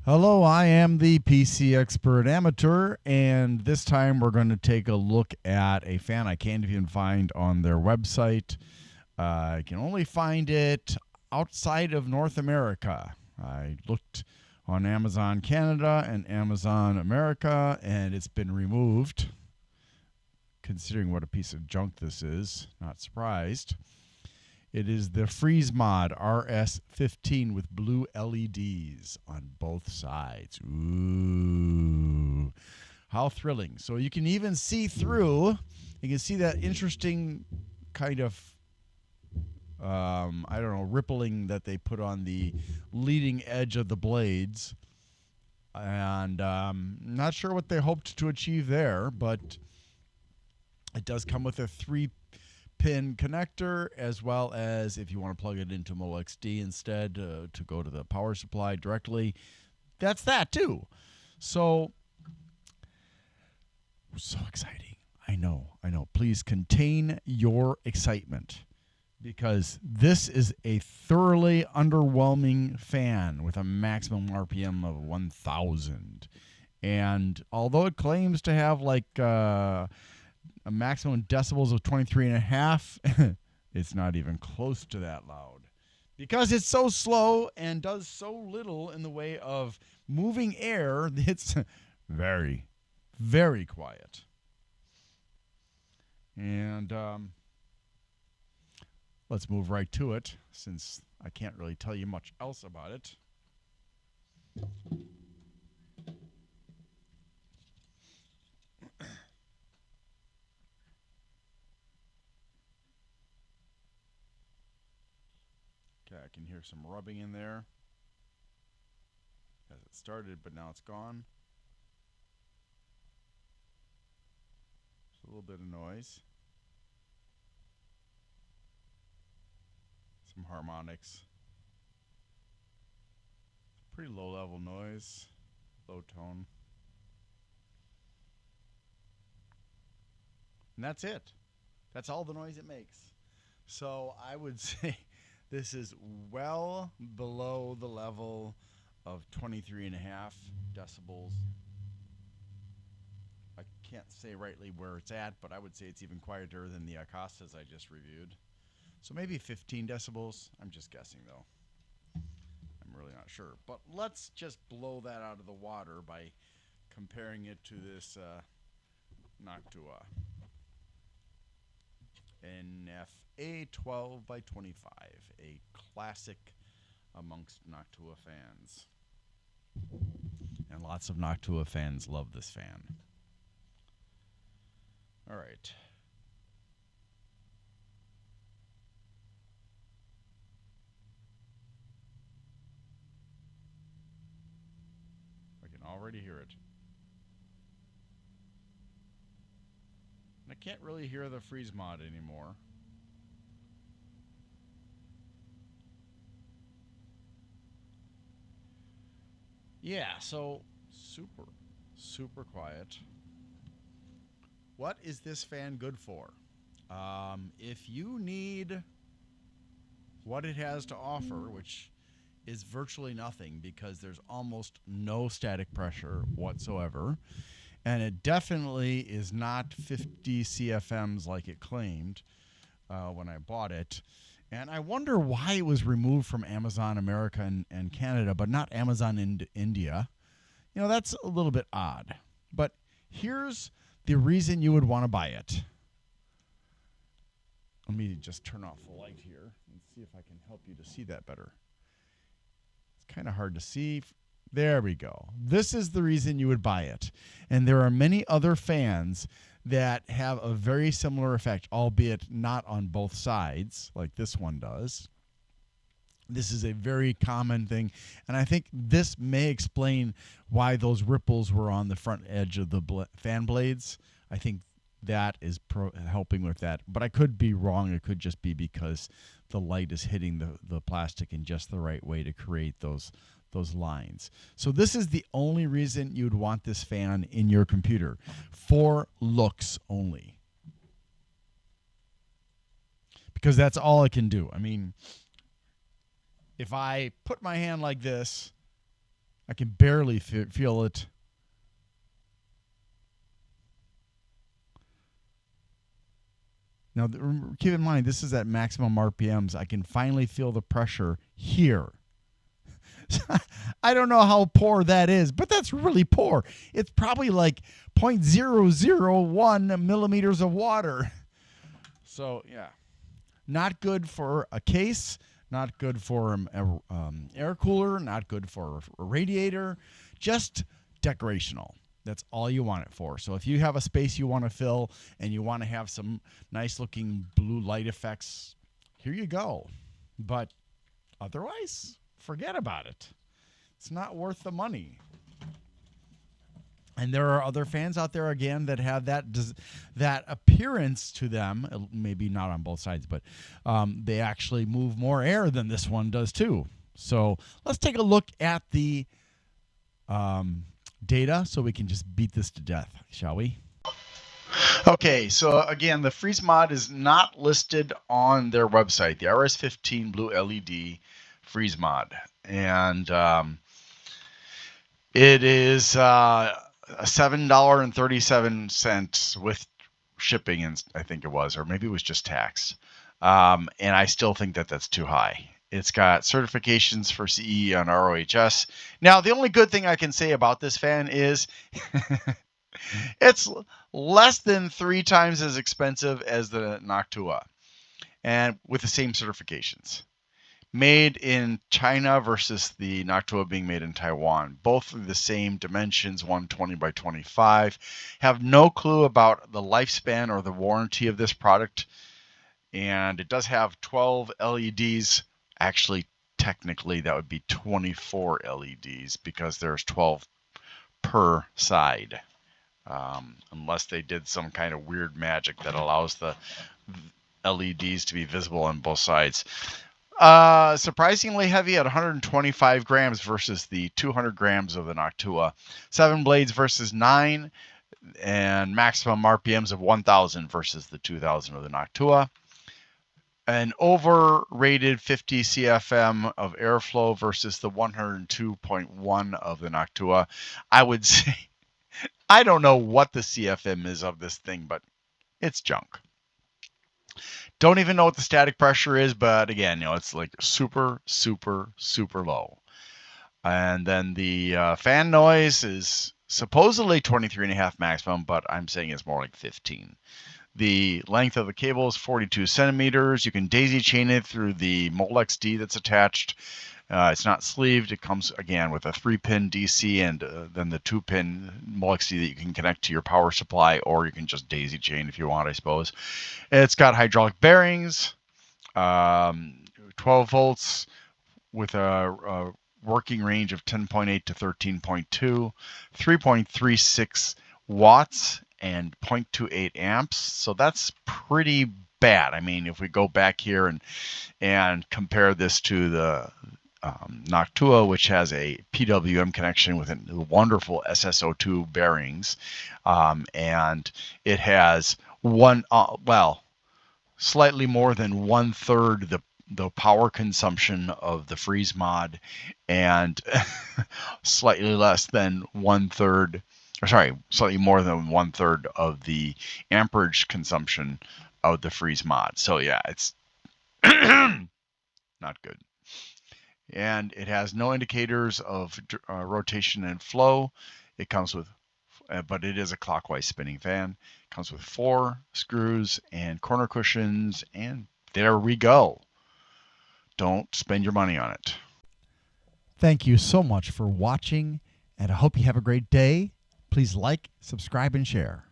Hello, I am the PC Expert Amateur, and this time we're going to take a look at a fan I can't even find on their website. I can only find it outside of North America. I looked on Amazon Canada and Amazon America, and it's been removed. Considering what a piece of junk this is, not surprised. It is the Freeze Mod RS15 with blue LEDs on both sides. Ooh, how thrilling. So you can even see through. You can see that interesting kind of, I don't know, rippling that they put on the leading edge of the blades. And not sure what they hoped to achieve there, but it does come with a 3-pin connector, as well as if you want to plug it into MoXD instead to go to the power supply directly. That's that too. So exciting. I know. Please contain your excitement because this is a thoroughly underwhelming fan with a maximum RPM of 1,000. And although it claims to have like a maximum decibels of 23 and a half, it's not even close to that loud because it's so slow and does so little in the way of moving air. It's very, very quiet. And let's move right to it since I can't really tell you much else about it. Okay, I can hear some rubbing in there as it started, but now it's gone. Just a little bit of noise. Some harmonics. Pretty low level noise, low tone. And that's it. That's all the noise it makes. So I would say this is well below the level of 23 and a half decibels. I can't say rightly where it's at, but I would say it's even quieter than the Acostas I just reviewed. So maybe 15 decibels. I'm just guessing though. I'm really not sure. But let's just blow that out of the water by comparing it to this Noctua NFA 12 by 25, a classic amongst Noctua fans. And lots of Noctua fans love this fan. All right. I can already hear it. And I can't really hear the freeze mod anymore. Yeah, so super quiet. What is this fan good for? If you need what it has to offer, which is virtually nothing because there's almost no static pressure whatsoever, and it definitely is not 50 CFMs like it claimed when I bought it. And I wonder why it was removed from Amazon America and Canada, but not Amazon India. You know, that's a little bit odd. But here's the reason you would want to buy it. Let me just turn off the light here and see if I can help you to see that better. It's kind of hard to see. There we go. This is the reason you would buy it. And there are many other fans that have a very similar effect, albeit not on both sides like this one does. This is a very common thing, and I think this may explain why those ripples were on the front edge of the fan blades. I think that is helping with that, but I could be wrong. It could just be because the light is hitting the plastic in just the right way to create those lines. So this is the only reason you'd want this fan in your computer, for looks only, because that's all it can do. I mean, if I put my hand like this, I can barely feel it. Now, keep in mind, this is at maximum RPMs. I can finally feel the pressure here. I don't know how poor that is, but that's really poor. It's probably like 0.001 millimeters of water. So, yeah, not good for a case, not good for an air cooler, not good for a radiator, just decorational. That's all you want it for. So if you have a space you want to fill and you want to have some nice looking blue light effects, here you go. But otherwise, forget about it. It's not worth the money. And there are other fans out there, again, that have that appearance to them. Maybe not on both sides, but they actually move more air than this one does too. So let's take a look at the data so we can just beat this to death, shall we? Okay, so again, the Freeze Mod is not listed on their website, the RS15 Blue LED Freeze Mod. And it is $7.37 with shipping, and I think it was, or maybe it was just tax. And I still think that that's too high. It's got certifications for CE on ROHS. Now, the only good thing I can say about this fan is it's less than 3 times as expensive as the Noctua, and with the same certifications. Made in China versus the Noctua being made in Taiwan. Both of the same dimensions, 120 by 25. Have no clue about the lifespan or the warranty of this product. And it does have 12 LEDs. Actually, technically, that would be 24 LEDs because there's 12 per side. Unless they did some kind of weird magic that allows the LEDs to be visible on both sides. Surprisingly heavy at 125 grams versus the 200 grams of the Noctua. 7 blades versus 9, and maximum RPMs of 1,000 versus the 2,000 of the Noctua. An overrated 50 CFM of airflow versus the 102.1 of the Noctua. I would say, I don't know what the CFM is of this thing, but it's junk. Don't even know what the static pressure is, but again, it's like super, super, super low. And then the fan noise is supposedly 23.5 maximum, but I'm saying it's more like 15. The length of the cable is 42 centimeters. You can daisy chain it through the Molex D that's attached. It's not sleeved. It comes, again, with a 3-pin DC and then the 2-pin Molex D that you can connect to your power supply, or you can just daisy chain if you want, I suppose. It's got hydraulic bearings, 12 volts with a working range of 10.8 to 13.2, 3.36 watts, and 0.28 amps. So that's pretty bad. I mean, if we go back here and compare this to the Noctua, which has a PWM connection with wonderful SSO2 bearings, and it has slightly more than 1/3 the power consumption of the Freeze Mod, and slightly less than 1/3, or sorry, slightly more than 1/3 of the amperage consumption of the Freeze Mod. So yeah, it's not good. And it has no indicators of rotation and flow. It comes with, but it is a clockwise spinning fan. It comes with 4 screws and corner cushions, and there we go. Don't spend your money on it. Thank you so much for watching, and I hope you have a great day. Please like, subscribe, and share.